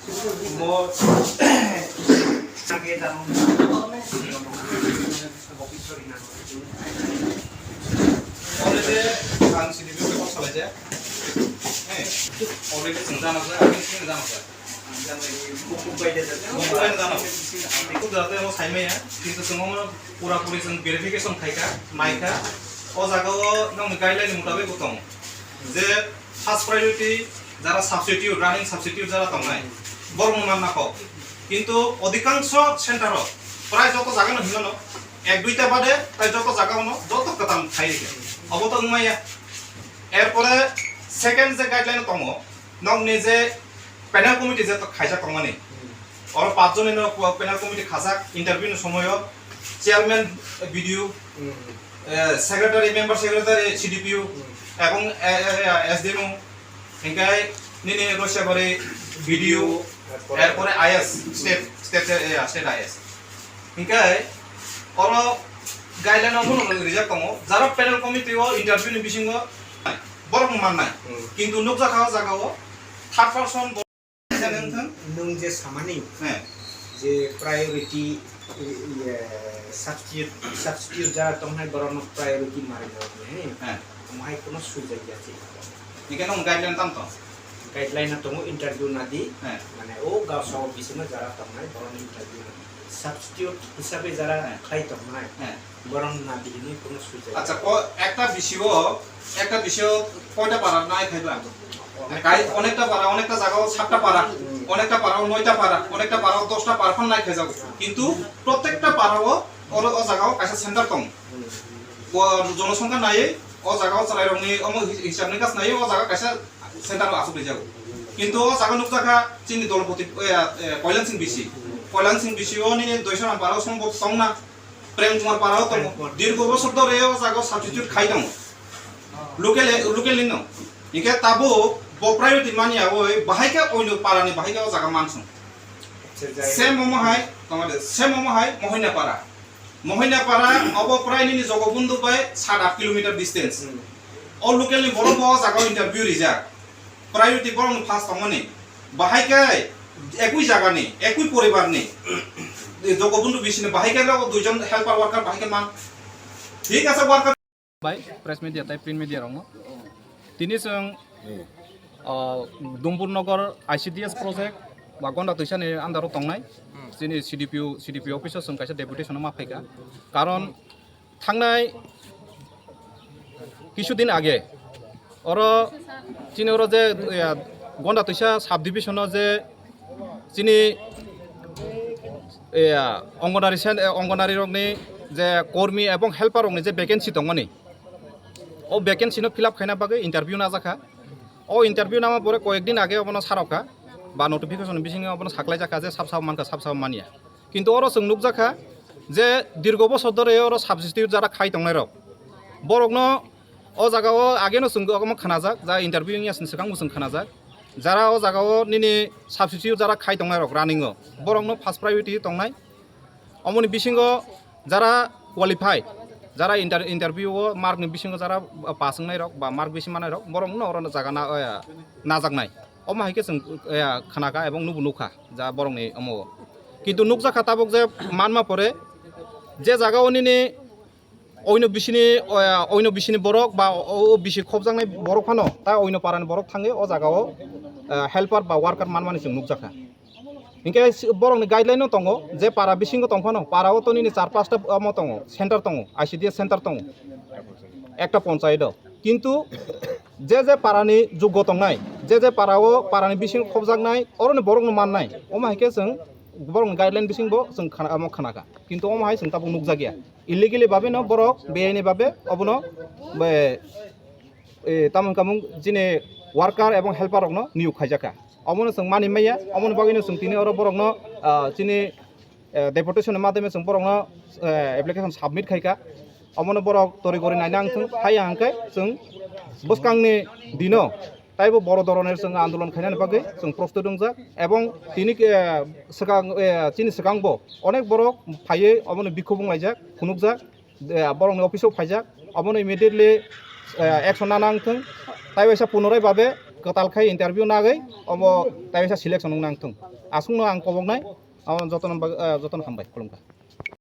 Mo Nage dalam Already ang CDP ko sa laja. Already sengdan ako, akin sengdan ako. Mumbai na ako. Iko dati mo saime ya. Kintu semua pura-puri seng verification khaika, maika. O jaga o nang guideline mutabik utong. Je first priority যারা substitute running substitute যারা তংনাই বরং মান নাকো কিন্তু অধিকাংশ centre প্রায় যত জায়গা ন হিলনো এক দুইটা বাদে তাই যত জায়গা ন যত কাতাম খাইকে অবত উমাইয়া এরপরে সেকেন্ড যে গাইডলাইন তং নং নিজে প্যানেল কমিটি যে খাইজা তংমানি আর পাঁচজনের প্যানেল কমিটি খাসাক ইন্টারভিউ সময় chairman BDO secretary member secretary CDPO এবং SDMO Hinggai nini Russia bari video airport IS state IS hinggai oro guideline omono reject komo jara panel committee o interview ni bisingo borok mannai kintu nukja khawa jaga o third person janen thang nung je samani je priority substitute jara tomhai boron priority mari he tomhai kono sujai আছে Ikan nong guideline tam to guideline to interview nadi mane o gaw saw bisima jara tomnai boron interview substitute hisabe jara khai tomnai boron nadi ni kono sujai acha ko ekta bisho কয়টা পারা নাই খাইবা কাই অনেকটা পারা অনেকটা জায়গা 7টা পারা অনেকটা পারা 9টা পারা অনেকটা পারা 10টা পারফন নাই খাই যাও কিন্তু প্রত্যেকটা পারাও ও জায়গাও কাছে সেন্টার কম জনসংখ্যা নাই ও জায়গাও চালাই রংনি অমো হিসাবনি কাজ নাই ও জায়গা কাছে সেন্টার আসুক যাও কিন্তু ও জায়গা নুকজাকা চিনি দলপতি কল্যাণ সিং বিসি ও নি 200 নাম পারাও সম্ভব সং না প্রেম কুমার পারাও তো দীর্ঘ বছর ধরে ও জায়গা সাবস্টিটিউট খাই দং লোকেল নিন ইকে তাবো প্রায়োরিটি মানিয়া ওই বাহাইকা ওইনো পারানি বাহাইকা ও জায়গা মানসুন সেম মোমো হাই মহিনা পারা অব প্রায় নিনি জগবন্ধু বাই 7-8 কিলোমিটার ডিস্টেন্স অল লোকেল নি বড় বড় জায়গা ইন্টারভিউ রিজা প্রায়োরিটি বড় ফার্স্ট তমনি বাহাইকাই একই জায়গা নেই একই পরিবার নেই জগবন্ধু বিশিনে বাহাইকা লোক দুইজন হেল্পার ওয়ার্কার বাহাইকা মান ঠিক আছে ওয়ার্কার বাই প্রেস মিডিয়া তাই প্রিন্ট মিডিয়া রং তিনি जों दुमपुरनगर आईसीडीएस प्रजेक्ट बा गंडा तैसानि आन्दाराव तंनाय जोंनि सीडीपी अफिसाव जों खायसे डेपुटेसनाव माफायगा कारण थांनाय কিছুদিন আগে और চিনি ওর যে গন্ডা তৈসা সাব ডিভিশনাव যে চিনি অঙ্গনারী রংनि যে কর্মী এবং হেল্পার রংनि যে ভ্যাকেন্সি दंमोन ও ভ্যাকেন্সিনো ফিল আপ খাইনা বাগে ইন্টারভিউ না जाखा ও ইন্টারভিউ নামা পরে কয়েকদিন আগে অবনো সারকা বা নোটিফিকেশন বিসিङে অবনো সাকলাই जाखा যে সাব মানিয়া কিন্তু ওর जों नुक जाखा যে দীর্ঘ বছর ধরে ওর সাবস্টিটিউট যারা খাই दंनाय रक बरकनो ও জায়গাও আগেনো जों অকম খানাজাক যা ইন্টারভিউ ইয়াসন सिगां जों খানাজাক যারা ও জায়গাও নিনি সাবস্টিটিউট যারা খাই दंनाय रक रानिङो बरकनो फार्स्ट प्रायोरिटी दंनाय অমনি বিসিङ যারা কোয়ালিফাই যারা ইন্টারভিউ মার্কনি বিসিङ যারা পাसंनाय रक बा मार्क बेसि मानाय रक बरकनो अरनो जागा नाजाकनाय अ माहिके जों खानाका এবং नुखा जा बरंनि अमो কিন্তু नुक जाखा ताबक जे मानमा परे जे जागाव निनि অন্য বিসিনি বরক বা ও বিসি খবজাंनाय বরক ফানো তা অন্য পারানি বরক थाङो अ जागाव हेल्पार बा वार्कार मानमानि जों नुक जाखा इनके बरंनि गाइडलाइन दङ जे पारा बिसिङ दंफानो पाराव तो निनि 4-5टा अमो दङ सेन्टार दङ आईसीडीएस सेन्टार दङ একটা পঞ্চায়েত কিন্তু যে পারানি যোগ্য दंनाय जे पाराव पारानि बिसिङ खबजांनाय अरनि बरकनो माननाय अ माहिके जों बरं गाइडलाइन बिसिंबो जों खानाका কিন্তু ও माहाय जों ताबो नुक जागिया इलिगेलि भाबे न बरक बेआइनि भाबे अबनो बे तामुन कामुं जिने वार्कार এবং हेल्पार रकनो नियोग खायजाका अमनो जों मानि माया अमनो बागैनो जों तिनि अर बरकनो जिनि डेपुटेसन माध्यमे जों बरकनो एप्लिकेशन सबमिट खायका अमनो बरक तरि गरि नायना आंथों हाया हांखाय जों बसकांनि दिनो তাইবো বড় ধরনের जों आन्दोलन खायनानि बागै जों प्रस्तुत दंजा এবং তিনি চিনি सिगांबो अनेक बरक फायै अमनो बिखौ बुंलायजाक खुनुकजाक बरंनि अफिसाव फायजाक अमनो इमिडिएटलि action लानांथों ताइबायसा पुनराय भाबे ketalkai interview nagai obo taisa selection nang nangtung asungno ang koboknai joton hambai khulumka